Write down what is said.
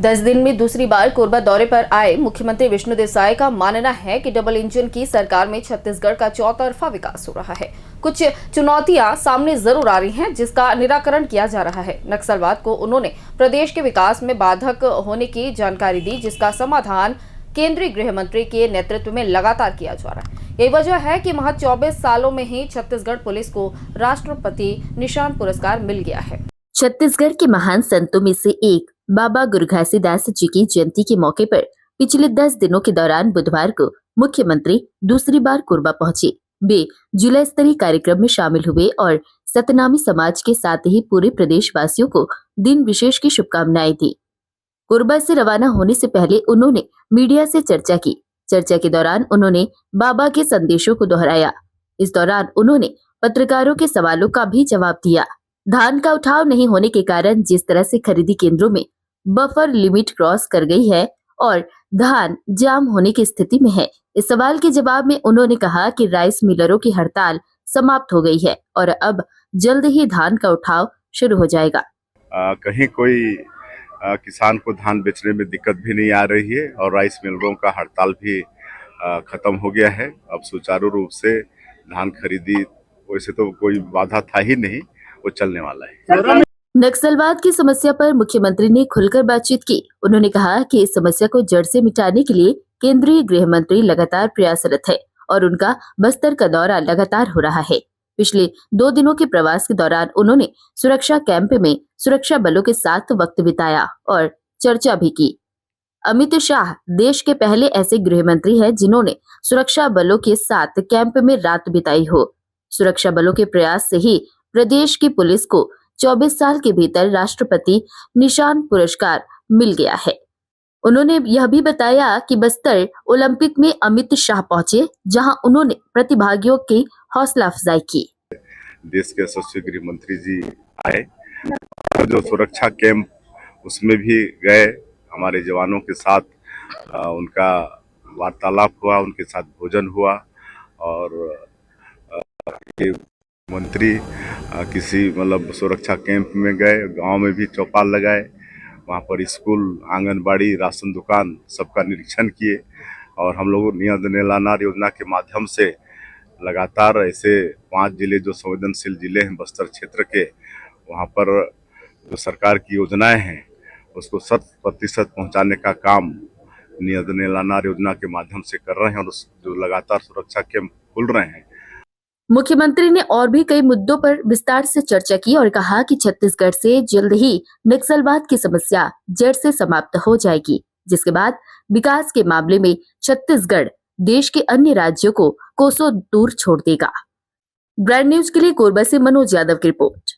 10 दिन में दूसरी बार कोरबा दौरे पर आए मुख्यमंत्री विष्णुदेव साय का मानना है कि डबल इंजन की सरकार में छत्तीसगढ़ का चौतरफा विकास हो रहा है। कुछ चुनौतियां सामने जरूर आ रही हैं, जिसका निराकरण किया जा रहा है। नक्सलवाद को उन्होंने प्रदेश के विकास में बाधक होने की जानकारी दी, जिसका समाधान केंद्रीय गृह मंत्री के नेतृत्व में लगातार किया जा रहा है। यही वजह है कि महज 24 सालों में ही छत्तीसगढ़ पुलिस को राष्ट्रपति निशान पुरस्कार मिल गया है। छत्तीसगढ़ के महान संतों में से एक बाबा गुरु घासीदास जी की जयंती के मौके पर पिछले 10 दिनों के दौरान बुधवार को मुख्यमंत्री दूसरी बार कोरबा पहुंचे। वे जिला स्तरीय कार्यक्रम में शामिल हुए और सतनामी समाज के साथ ही पूरे प्रदेश वासियों को दिन विशेष की शुभकामनाएं दी। कोरबा से रवाना होने से पहले उन्होंने मीडिया से चर्चा की। चर्चा के दौरान उन्होंने बाबा के संदेशों को दोहराया। इस दौरान उन्होंने पत्रकारों के सवालों का भी जवाब दिया। धान का उठाव नहीं होने के कारण जिस तरह से खरीदी केंद्रों में बफर लिमिट क्रॉस कर गई है और धान जाम होने की स्थिति में है, इस सवाल के जवाब में उन्होंने कहा कि राइस मिलरों की हड़ताल समाप्त हो गई है और अब जल्द ही धान का उठाव शुरू हो जाएगा। कहीं कोई किसान को धान बेचने में दिक्कत भी नहीं आ रही है और राइस मिलरों का हड़ताल भी खत्म हो गया है। अब सुचारू रूप से धान खरीदी, वैसे तो कोई बाधा था ही नहीं, वो चलने वाला है। नक्सलवाद की समस्या पर मुख्यमंत्री ने खुलकर बातचीत की। उन्होंने कहा कि इस समस्या को जड़ से मिटाने के लिए केंद्रीय गृह मंत्री लगातार प्रयासरत है और उनका बस्तर का दौरा लगातार हो रहा है। पिछले 2 दिनों के प्रवास के दौरान उन्होंने सुरक्षा कैंप में सुरक्षा बलों के साथ वक्त बिताया और चर्चा भी की। अमित शाह देश के पहले ऐसे गृह मंत्री हैं जिन्होंने सुरक्षा बलों के साथ कैंप में रात बिताई हो। सुरक्षा बलों के प्रयास से ही प्रदेश की पुलिस को 24 साल के भीतर राष्ट्रपति निशान पुरस्कार मिल गया है। उन्होंने यह भी बताया कि बस्तर ओलंपिक में अमित शाह पहुंचे, जहां उन्होंने प्रतिभागियों की हौसला अफजाई की। देश के यशस्वी गृह मंत्री जी आए और जो सुरक्षा कैंप उसमें भी गए, हमारे जवानों के साथ उनका वार्तालाप हुआ, उनके साथ भोजन हुआ और मंत्री किसी मतलब सुरक्षा कैंप में गए, गांव में भी चौपाल लगाए, वहां पर स्कूल, आंगनबाड़ी, राशन दुकान सबका निरीक्षण किए और हम लोग नियत नीलानार योजना के माध्यम से लगातार ऐसे 5 जिले जो संवेदनशील जिले हैं बस्तर क्षेत्र के, वहां पर जो सरकार की योजनाएं हैं उसको 100% पहुंचाने का काम नियत नीलानार योजना के माध्यम से कर रहे हैं और जो लगातार सुरक्षा कैंप खुल रहे हैं। मुख्यमंत्री ने और भी कई मुद्दों पर विस्तार से चर्चा की और कहा कि छत्तीसगढ़ से जल्द ही नक्सलवाद की समस्या जड़ से समाप्त हो जाएगी, जिसके बाद विकास के मामले में छत्तीसगढ़ देश के अन्य राज्यों को कोसों दूर छोड़ देगा। ग्रैंड न्यूज के लिए कोरबा से मनोज यादव की रिपोर्ट।